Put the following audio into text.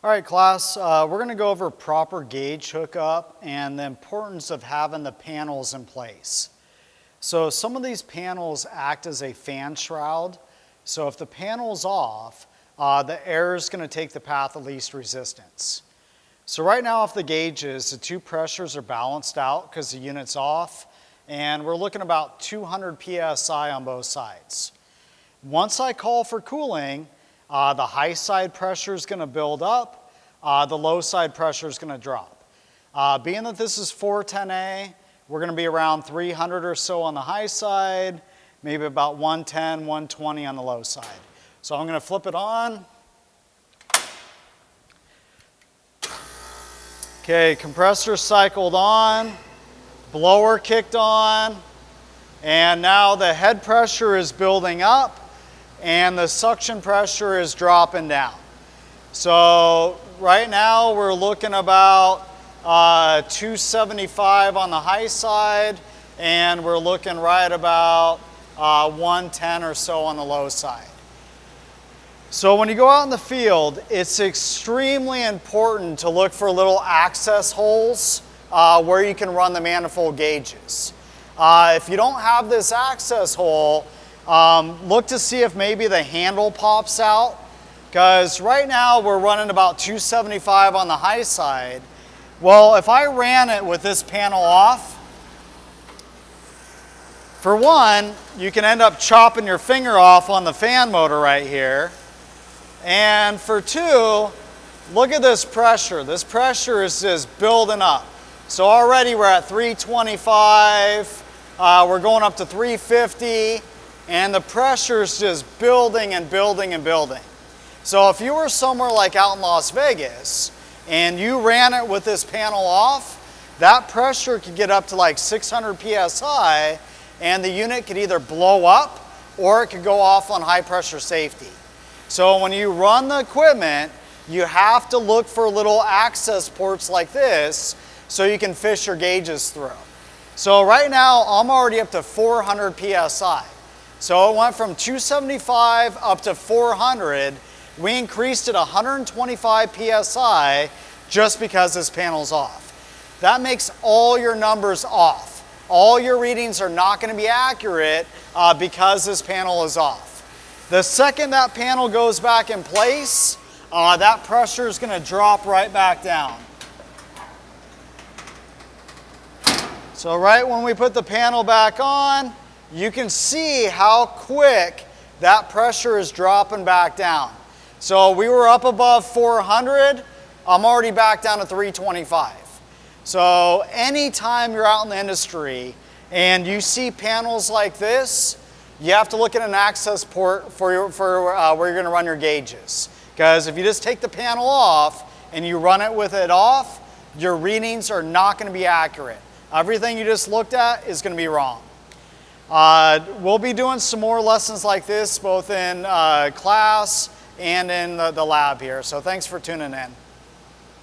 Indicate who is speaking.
Speaker 1: All right, class, we're going to go over proper gauge hookup and the importance of having the panels in place. So some of these panels act as a fan shroud. So if the panel's off, the air is going to take the path of least resistance. So right now off the gauges, the two pressures are balanced out because the unit's off, and we're looking about 200 psi on both sides. Once I call for cooling, the high side pressure is going to build up, the low side pressure is going to drop. Being that this is 410A, we're going to be around 300 or so on the high side, maybe about 110, 120 on the low side. So I'm going to flip it on. Okay, compressor cycled on, blower kicked on, and now the head pressure is building up and the suction pressure is dropping down. So right now we're looking about 275 on the high side, and we're looking right about 110 or so on the low side. So when you go out in the field, it's extremely important to look for little access holes where you can run the manifold gauges. If you don't have this access hole, look to see if maybe the handle pops out, because right now we're running about 275 on the high side. Well, if I ran it with this panel off, for one, you can end up chopping your finger off on the fan motor right here. And for two, look at this pressure. This pressure is just building up. So already we're at 325, we're going up to 350, and the pressure is just building and building and building. So if you were somewhere like out in Las Vegas and you ran it with this panel off, that pressure could get up to like 600 psi, and the unit could either blow up or it could go off on high pressure safety. So when you run the equipment, you have to look for little access ports like this so you can fish your gauges through. So right now I'm already up to 400 psi. So it went from 275 up to 400. We increased it 125 psi just because this panel's off. That makes all your numbers off. All your readings are not going to be accurate because this panel is off. The second that panel goes back in place, that pressure is going to drop right back down. So right when we put the panel back on, you can see how quick that pressure is dropping back down. So we were up above 400, I'm already back down to 325. So anytime you're out in the industry and you see panels like this, you have to look at an access port for where you're going to run your gauges. Because if you just take the panel off and you run it with it off, your readings are not going to be accurate. Everything you just looked at is going to be wrong. We'll be doing some more lessons like this both in class and in the lab here. So thanks for tuning in.